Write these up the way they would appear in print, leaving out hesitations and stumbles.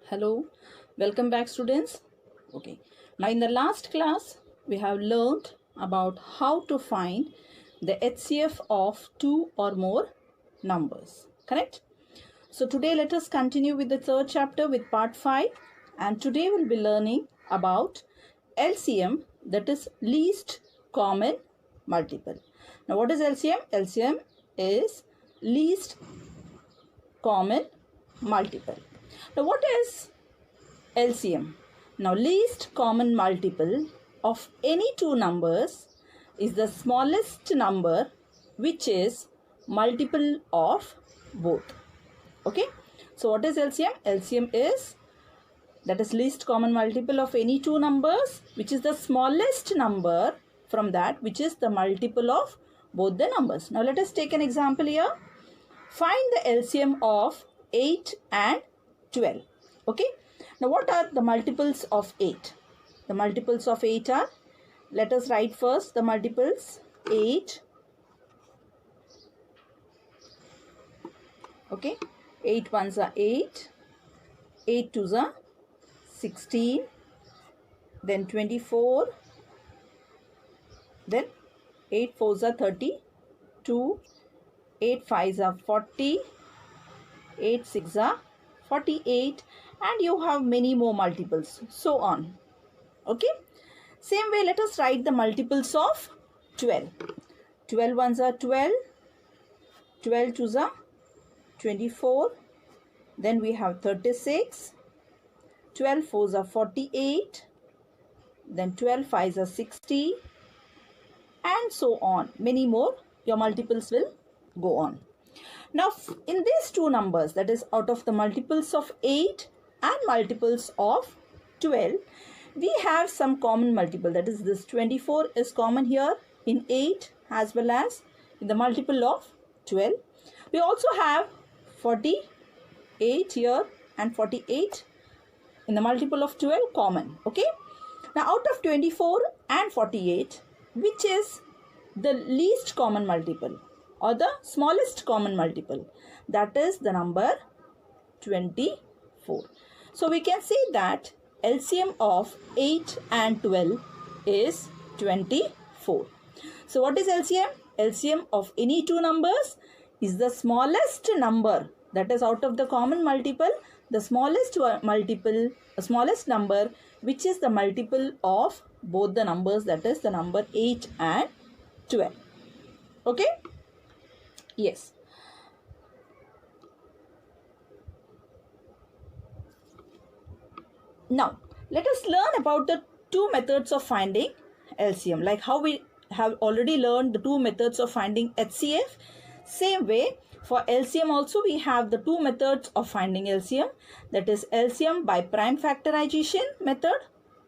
Hello, welcome back students. Okay, now in the last class we have learned about how to find the HCF of two or more numbers, correct? So today let us continue with the third chapter with part 5, and today we'll be learning about LCM, that is least common multiple. Now what is LCM? LCM is least common multiple. Now what is LCM? Now least common multiple of any two numbers is the smallest number which is multiple of both. Okay, so what is LCM? LCM is, that is least common multiple of any two numbers which is the smallest number from that which is the multiple of both the numbers. Now let us take an example here. Find the LCM of 8 and 12. Okay, now what are the multiples of 8? The multiples of 8 are, let us write first the multiples. 8, okay, 8 ones are 8, 8 twos are 16, then 24, then 8 fours are 32, 8 fives are 40, 8 six are 48, and you have many more multiples, so on. Okay, same way let us write the multiples of 12. 12 ones are 12, 12 twos are 24, then we have 36, 12 fours are 48, then 12 fives are 60, and so on. Many more, your multiples will go on. Now in these two numbers, that is out of the multiples of 8 and multiples of 12, we have some common multiple, that is this 24 is common here in 8 as well as in the multiple of 12. We also have 48 here and 48 in the multiple of 12 common. Okay, now out of 24 and 48, which is the least common multiple or the smallest common multiple? That is the number 24. So we can say that LCM of 8 and 12 is 24. So what is LCM? LCM of any two numbers is the smallest number, that is out of the common multiple, the smallest number which is the multiple of both the numbers, that is the number 8 and 12. Okay? Yes. Now, let us learn about the two methods of finding LCM. Like how we have already learned the two methods of finding HCF. Same way, for LCM also we have the two methods of finding LCM. That is LCM by prime factorization method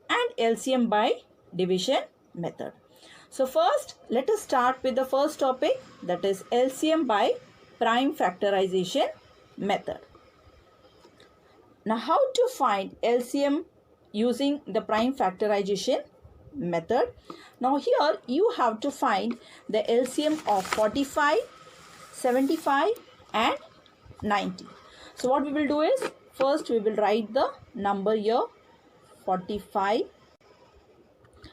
and LCM by division method. So first, let us start with the first topic, that is LCM by prime factorization method. Now, how to find LCM using the prime factorization method? Now, here you have to find the LCM of 45, 75 and 90. So, what we will do is, first we will write the number here, 45,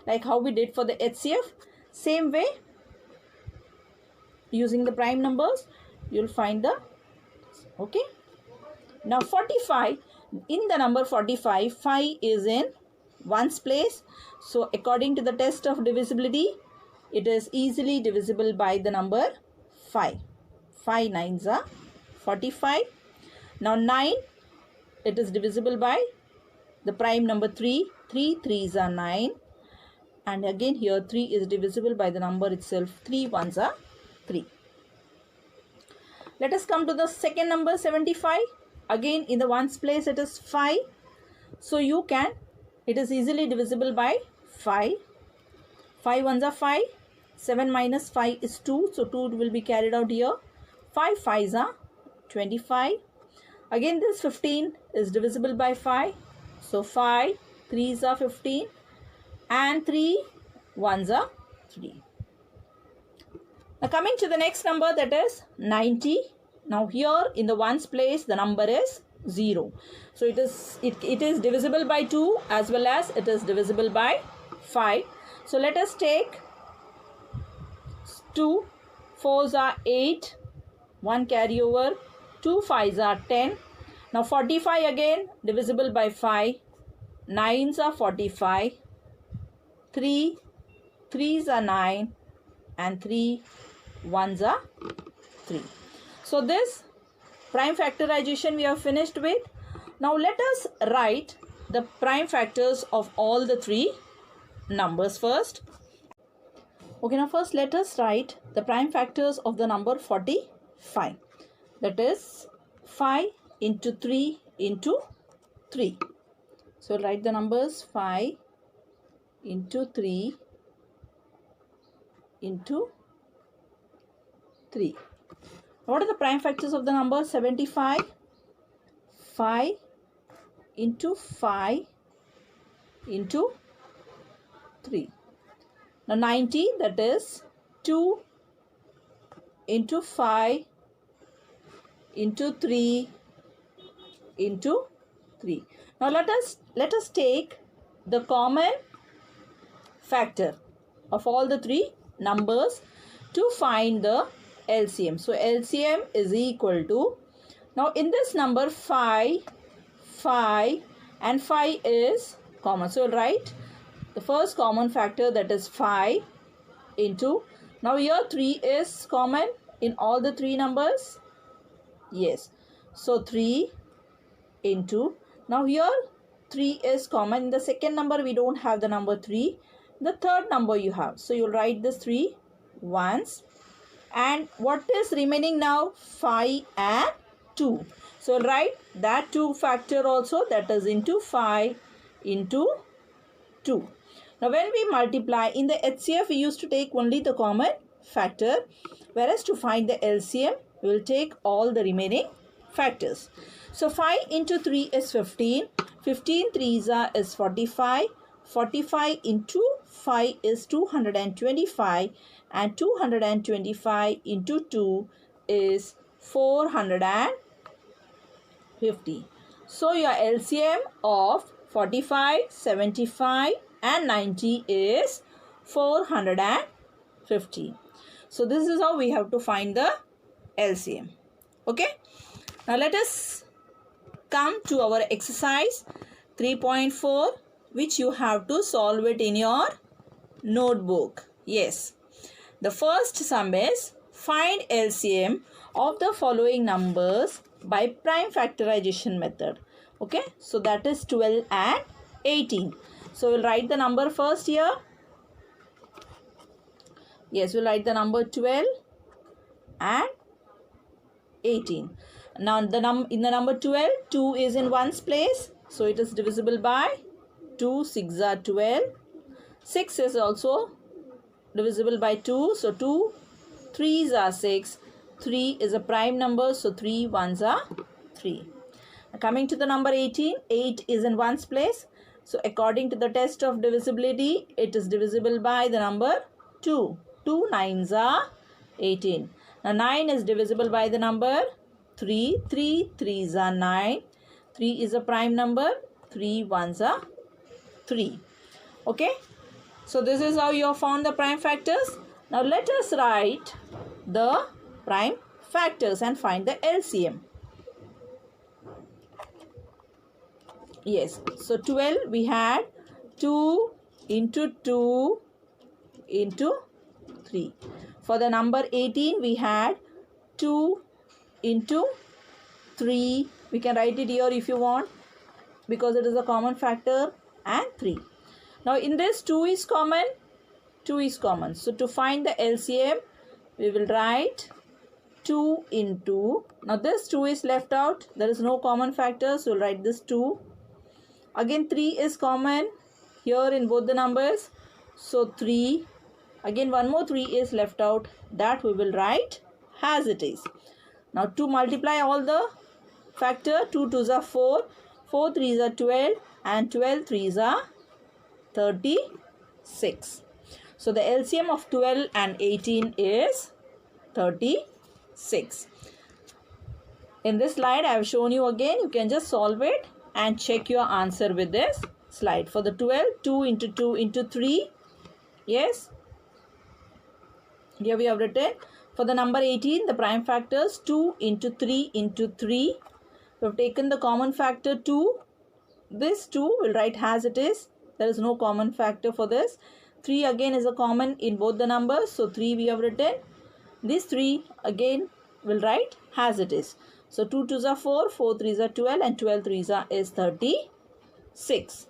like how we did for the HCF. Same way, using the prime numbers, you will find the, okay. Now, 45, in the number 45, 5 is in ones place. So, according to the test of divisibility, it is easily divisible by the number 5. 5 nines are 45. Now, 9, it is divisible by the prime number 3. 3 threes are 9. And again here 3 is divisible by the number itself. 3 ones are 3. Let us come to the second number 75. Again in the ones place it is 5. So you can, it is easily divisible by 5. 5 ones are 5. 7 minus 5 is 2. So 2 will be carried out here. 5 fives are 25. Again this 15 is divisible by 5. So 5 threes are 15. And 3 ones are 3. Now coming to the next number, that is 90. Now here in the ones place the number is 0. So it is divisible by 2 as well as it is divisible by 5. So let us take 2 4s are 8, 1 carry over, 2 5s are 10. Now 45 again divisible by 5, 9s are 45, 3 3s are 9 and 3 1s are 3. So this prime factorization we have finished with. Now let us write the prime factors of all the three numbers first. Okay, now first let us write the prime factors of the number 45. That is 5 into 3 into 3. So write the numbers 5 into 3 into 3. What are the prime factors of the number 75? 5 into 5 into 3. Now 90, that is 2 into 5 into 3 into 3. Now let us take the common factor of all the three numbers to find the LCM. So LCM is equal to, now in this number 5 and 5 is common. So write the first common factor, that is 5 into, now here 3 is common in all the three numbers. Yes. So 3 into, now here 3 is common. In the second number we don't have the number 3. The third number you have. So you'll write this 3 once. And what is remaining now? 5 and 2. So write that 2 factor also, that is into 5 into 2. Now when we multiply in the HCF, we used to take only the common factor, whereas to find the LCM we will take all the remaining factors. So 5 into 3 is 15, 15 3s is 45, 45 into 5 is 225 and 225 into 2 is 450. So your LCM of 45, 75 and 90 is 450. So this is how we have to find the LCM. Okay. Now let us come to our exercise 3.4, which you have to solve it in your notebook. Yes. The first sum is find LCM of the following numbers by prime factorization method. Okay. So that is 12 and 18. So we'll write the number first here. Yes, we'll write the number 12 and 18. Now in the number 12, 2 is in ones place. So it is divisible by 2, 6 are 12. 6 is also divisible by 2. So 2 3s are 6. 3 is a prime number. So 3 1s are 3. Coming to the number 18, 8 is in ones place. So according to the test of divisibility, it is divisible by the number 2. 2 9s are 18. Now 9 is divisible by the number 3. 3 3s are 9. 3 is a prime number. 3 1s are 3. Okay. So this is how you have found the prime factors. Now let us write the prime factors and find the LCM. Yes. So 12 we had 2 into 2 into 3. For the number 18 we had 2 into 3. We can write it here if you want, because it is a common factor, and 3. Now in this 2 is common. 2 is common. So to find the LCM, we will write 2 into, now this 2 is left out. There is no common factor. So we'll write this 2. Again 3 is common here in both the numbers. So 3. Again one more 3 is left out. That we will write as it is. Now to multiply all the factor, 2 2s are 4. 4 3s are 12 and 12 3s are 36. So the LCM of 12 and 18 is 36. In this slide, I have shown you again. You can just solve it and check your answer with this slide. For the 12, 2 into 2 into 3. Yes. Here we have written. For the number 18, the prime factors 2 into 3 into 3. We have taken the common factor 2. This 2 we'll write as it is. There is no common factor for this. 3 again is a common in both the numbers. So 3 we have written. This 3 again we'll write as it is. So 2 2s are 4, 4 3s are 12 and 12 3s are is 36.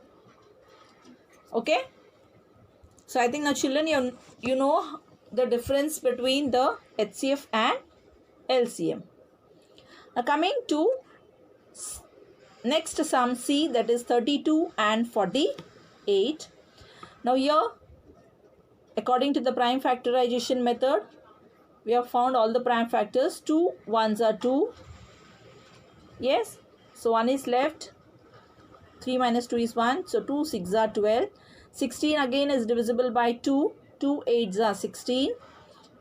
Okay. So I think now children you know the difference between the HCF and LCM. Now coming to next sum C, that is 32 and 48. Now here according to the prime factorization method, we have found all the prime factors. 2 1s are 2. Yes. So 1 is left. 3 minus 2 is 1. So 2 6 are 12. 16 again is divisible by 2. 2 8s are 16.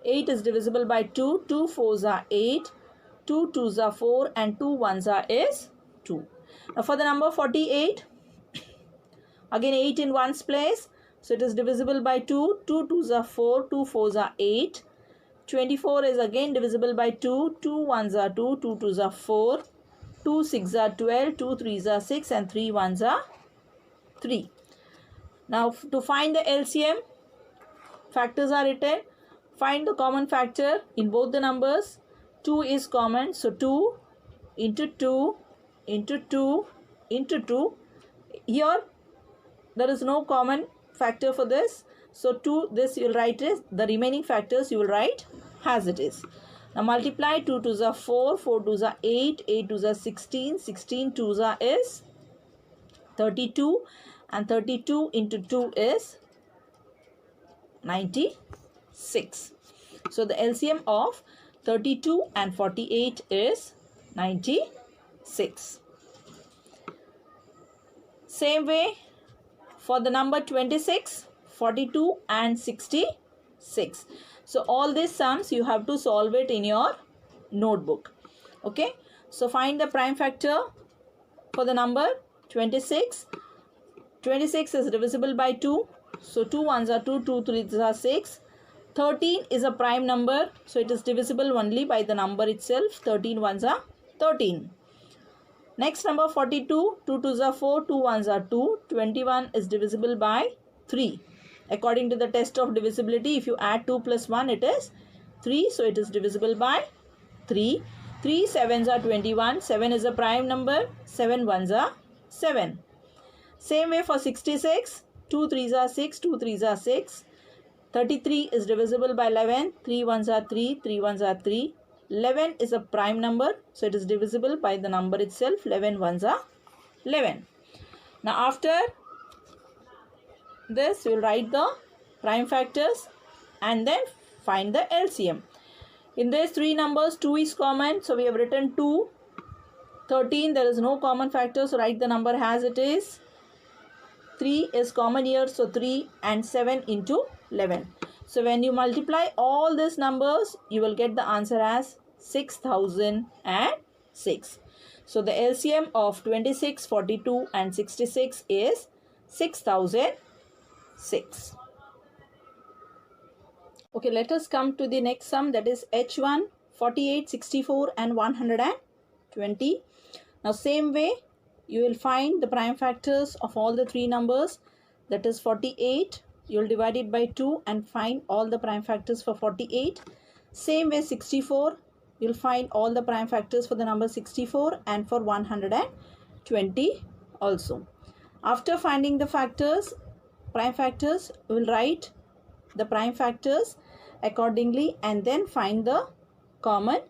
8 is divisible by 2. 2 4s are 8. 2 2s are 4 and 2 1s are is 2. Now for the number 48, again 8 in 1's place. So it is divisible by 2. 2 2s are 4. 2 4s are 8. 24 is again divisible by 2. 2 1s are 2. 2 2s are 4. 2 6 are 12. 2 3s are 6 and 3 1s are 3. Now to find the LCM, factors are written. Find the common factor in both the numbers. 2 is common. So 2 into 2 into 2 into 2. Here there is no common factor for this. So 2, this you will write is, the remaining factors you will write as it is. Now multiply. 2 2s are 4, 4 2s are 8, 8 2s are 16, 16 2s are is 32 and 32 into 2 is 96. So the LCM of 32 and 48 is 96. Same way for the number 26, 42 and 66. So all these sums you have to solve it in your notebook. Okay. So find the prime factor for the number 26. 26 is divisible by 2. So 2 1s are 2, 2 3s are 6. 13 is a prime number. So it is divisible only by the number itself. 13 1s are 13. Next number 42. 2 2s are 4, 2 1s are 2. 21 is divisible by 3. According to the test of divisibility, if you add 2 plus 1, it is 3. So it is divisible by 3. 3 7s are 21. 7 is a prime number. 7 1s are 7. Same way for 66. 2 3s are 6. 2 3s are 6. 33 is divisible by 11. 3 1s are 3. 3 1s are 3. 11 is a prime number. So it is divisible by the number itself. 11 1s are 11. Now after this, you will write the prime factors and then find the LCM. In these three numbers, 2 is common. So we have written 2. 13, there is no common factor. So write the number as it is. 3 is common here. So 3 and 7 into 11. So when you multiply all these numbers, you will get the answer as 6006. So the LCM of 26, 42 and 66 is 6006. Okay, let us come to the next sum, that is H1, 48, 64 and 120. Now same way, you will find the prime factors of all the three numbers, that is 48. You will divide it by 2 and find all the prime factors for 48. Same way 64, you will find all the prime factors for the number 64 and for 120 also. After finding the factors, prime factors, we will write the prime factors accordingly and then find the common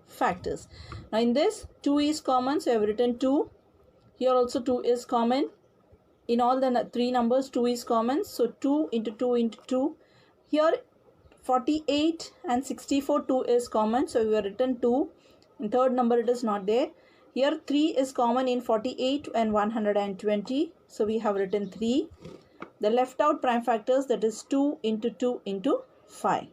factors. Now in this 2 is common, so I have written 2. Here also 2 is common. In all the three numbers 2 is common, so 2 into 2 into 2. Here 48 and 64, 2 is common, so we have written 2. In third number it is not there. Here 3 is common in 48 and 120, so we have written 3. The left out prime factors, that is 2 into 2 into 5.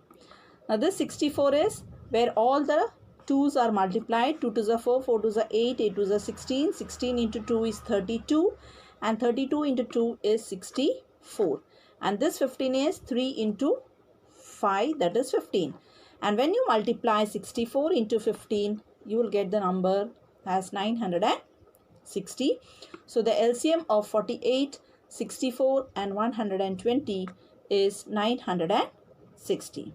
Now this 64 is where all the 2's are multiplied. 2 2's are 4, 4 2's are 8, 8 2's are 16, 16 into 2 is 32, and 32 into 2 is 64. And this 15 is 3 into 5, that is 15. And when you multiply 64 into 15, you will get the number as 960. So the LCM of 48, 64 and 120 is 960.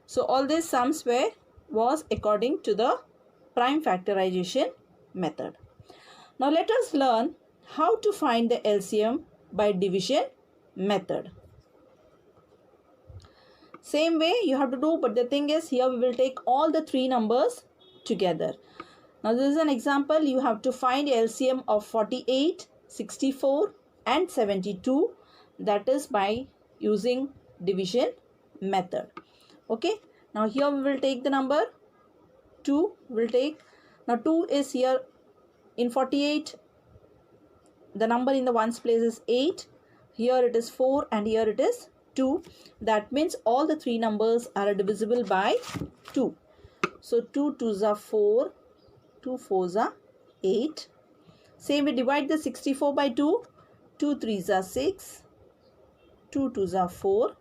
So all these sums was according to the prime factorization method. Now let us learn how to find the LCM by division method. Same way you have to do, but the thing is here we will take all the three numbers together. Now this is an example. You have to find LCM of 48, 64 and 72, that is by using division method. Okay, now here we will take the number 2. We'll take, now 2 is here in 48, the number in the ones place is 8, here it is 4 and here it is 2. That means all the three numbers are divisible by 2. So 2 2's are 4, 2 4's are 8. Same we divide the 64 by 2. 2 3's are 6, 2 2's are 4.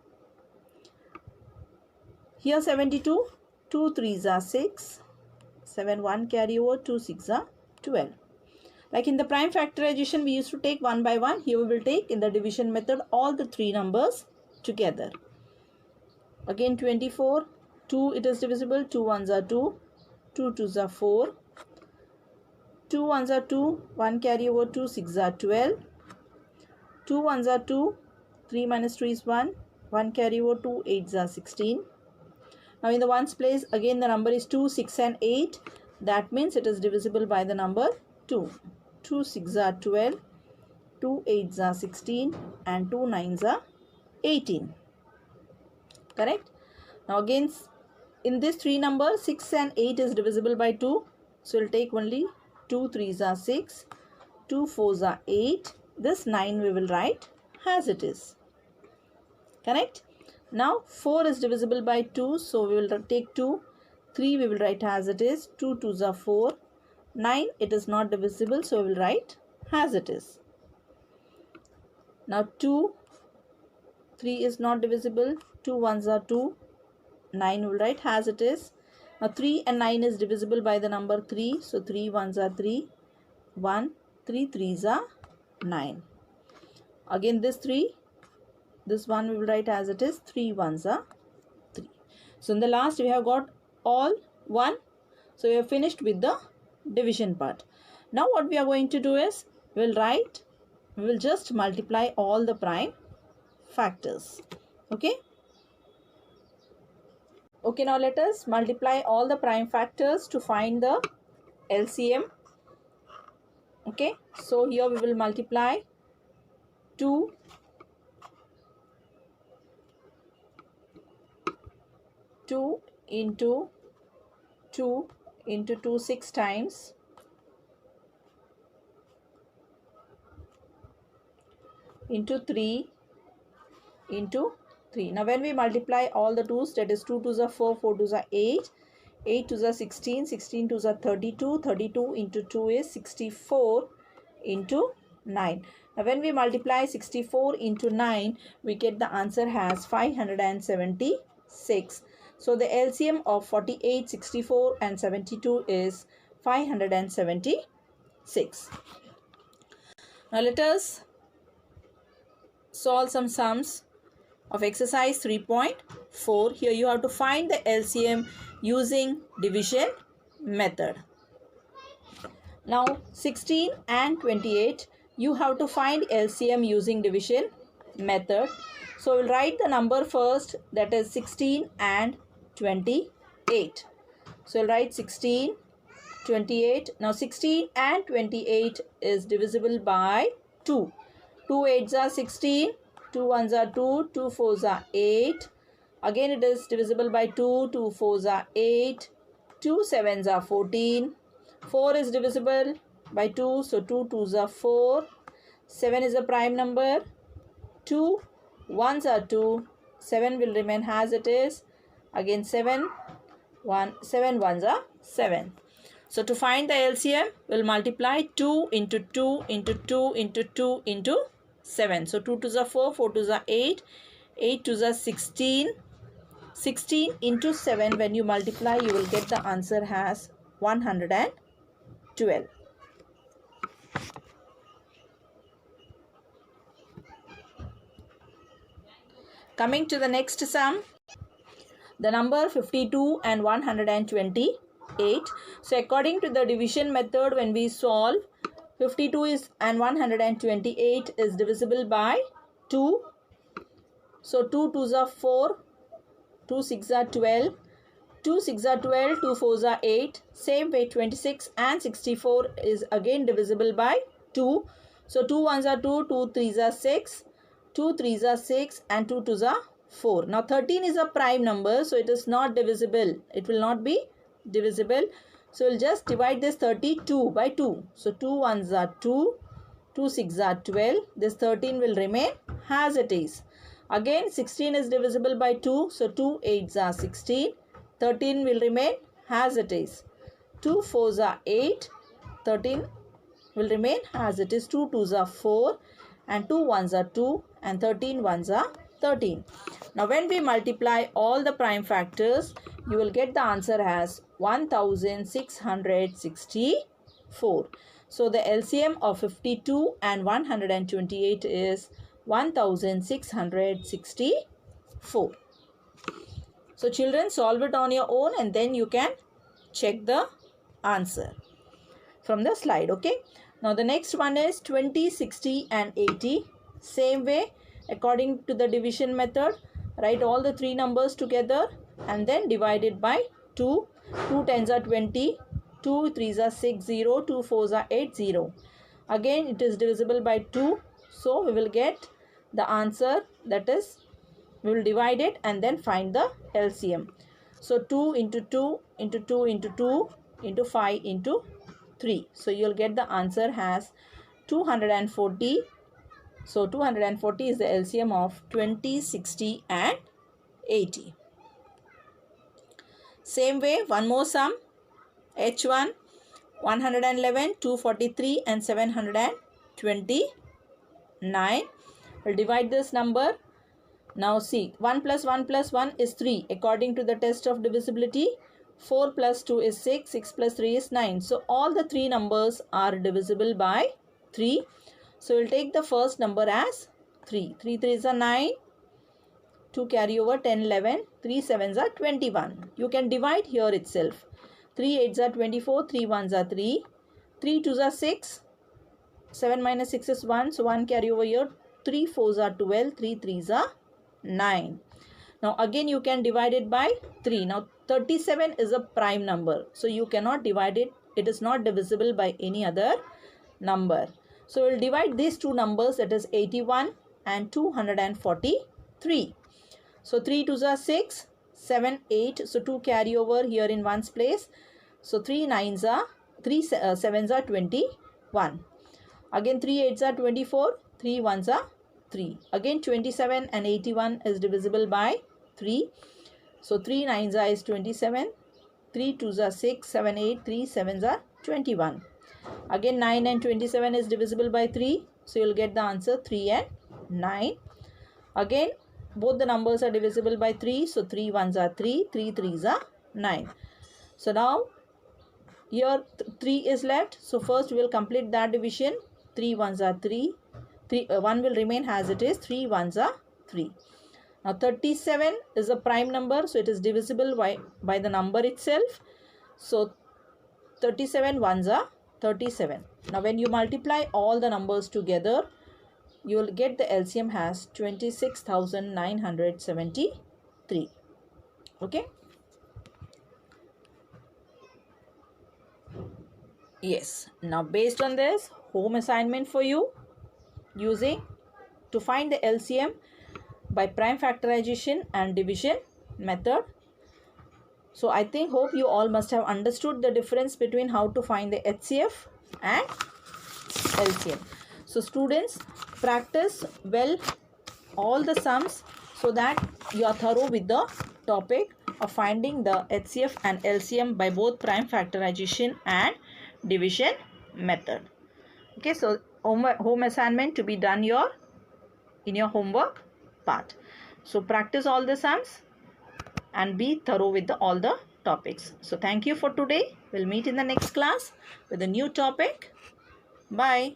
Here 72, 2 3's are 6, 7 1 carry over, 2 6's are 12. Like in the prime factorization, we used to take one by one. Here we will take in the division method all the three numbers together. Again 24, 2 it is divisible, 2 1's are 2, 2 2's are 4, 2 1's are 2, 1 carry over, 2 6's are 12, 2 1's are 2, 3 minus 3 is 1, 1 carry over, 2 8's are 16. Now in the ones place, again the number is 2, 6 and 8. That means it is divisible by the number 2. 2 6's are 12, 2 8's are 16 and 2 9's are 18. Correct? Now again in this three numbers, 6 and 8 is divisible by 2. So we'll take only 2 3's are 6, 2 4's are 8. This 9 we will write as it is. Correct? Now 4 is divisible by 2, so we will take 2. 3 we will write as it is. 2 2's are 4. 9 it is not divisible, so we will write as it is. Now 2, 3 is not divisible. 2 1's are 2. 9 we will write as it is. Now 3 and 9 is divisible by the number 3, so 3 1's are 3. 1, 3 3's are 9. Again this 3. This one we will write as it is. 3 1's are 3. So in the last we have got all 1. So we have finished with the division part. Now what we are going to do is we will just multiply all the prime factors. Okay. Okay, now let us multiply all the prime factors to find the LCM. Okay. So here we will multiply 2 into 2 into 2 6 times, into 3 into 3. Now when we multiply all the 2's, that is 2 2's are 4, 4 2's are 8, 8 2's are 16, 16 2's are 32, 32 into 2 is 64 into 9. Now when we multiply 64 into 9, we get the answer as 576. So the LCM of 48, 64 and 72 is 576. Now let us solve some sums of exercise 3.4. Here you have to find the LCM using division method. Now 16 and 28, you have to find LCM using division method. So we'll write the number first, that is 16 and 28. So we'll write 16, 28. Now 16 and 28 is divisible by 2. 2 8's are 16, 2 1's are 2, 2 4's are 8. Again it is divisible by 2, 2 4's are 8, 2 7's are 14. 4 is divisible by 2, so 2 2's are 4. 7 is a prime number. 2 1's are 2. 7 will remain as it is. Again 7 1's are 7. So to find the LCM, we'll multiply 2 into 2 into 2 into 2 into 7. So 2 to the 4, 4 to the 8, 8 to the 16. 16 into 7, when you multiply, you will get the answer as 112. Coming to the next sum, the number 52 and 128. So according to the division method, when we solve, 52 is and 128 is divisible by 2. So 2 2s are 4, 2 6s are 12, 2 6s are 12, 2 4s are 8. Same way 26 and 64 is again divisible by 2. So 2 1s are 2, 2 3s are 6, 2 3s are 6 and 2 2s are 4. Now 13 is a prime number, so it is not divisible. It will not be divisible. So we'll just divide this 32 by 2. So 2 1s are 2, 2 6s are 12. This 13 will remain as it is. Again 16 is divisible by 2. So 2 8s are 16. 13 will remain as it is. 2 4s are 8. 13 will remain as it is. 2 2s are 4 and 2 1s are 2 and 13 1s are 13. Now when we multiply all the prime factors, you will get the answer as 1664. So the LCM of 52 and 128 is 1664. So children, solve it on your own and then you can check the answer from the slide. Okay. Now the next one is 20, 60 and 80. Same way, according to the division method, write all the three numbers together and then divide it by 2. 2 10s are 20, 2 3s are 6 0, 2 4s are 8 0. Again it is divisible by 2. So we will get the answer, that is, we will divide it and then find the LCM. So 2 into 2 into 2 into 2 into 5 into 3. So you will get the answer as 240. So 240 is the LCM of 20, 60 and 80. Same way, one more sum. H1, 111, 243 and 729. We'll divide this number. Now see, 1 plus 1 plus 1 is 3 according to the test of divisibility. 4 plus 2 is 6, 6 plus 3 is 9. So all the three numbers are divisible by 3. So we'll take the first number as 3. 3 3s are 9. 2 carry over 10 11. 3 7s are 21. You can divide here itself. 3 8s are 24. 3 1s are 3. 3 2s are 6. 7 minus 6 is 1. So 1 carry over here. 3 4s are 12. 3 3s are 9. Now again you can divide it by 3. Now 37 is a prime number. So you cannot divide it. It is not divisible by any other number. So we'll divide these two numbers, that is 81 and 243. So 3 2s are 6, 7 8. So 2 carry over here in one's place. So 3 7s are 21. Again 3 8s are 24. 3 1s are 3. Again 27 and 81 is divisible by 3. So 3 9s are is 27. 3 2s are 6, 7 8. 3 7s are 21. Again 9 and 27 is divisible by 3. So you will get the answer 3 and 9. Again both the numbers are divisible by 3. So 3 1s are 3. 3 3s are 9. So now here 3 is left. So first we will complete that division. 3 1s are 3. 1 will remain as it is. 3 1s are 3. Now 37 is a prime number. So it is divisible by the number itself. So 37 1s are 37. Now when you multiply all the numbers together, you will get the LCM as 26,973. Okay. Yes. Now based on this, home assignment for you, using to find the LCM by prime factorization and division method. So I hope you all must have understood the difference between how to find the HCF and LCM. So students, practice well all the sums so that you are thorough with the topic of finding the HCF and LCM by both prime factorization and division method. Okay, so home assignment to be done in your homework part. So practice all the sums and be thorough with all the topics. So thank you for today. We'll meet in the next class with a new topic. Bye.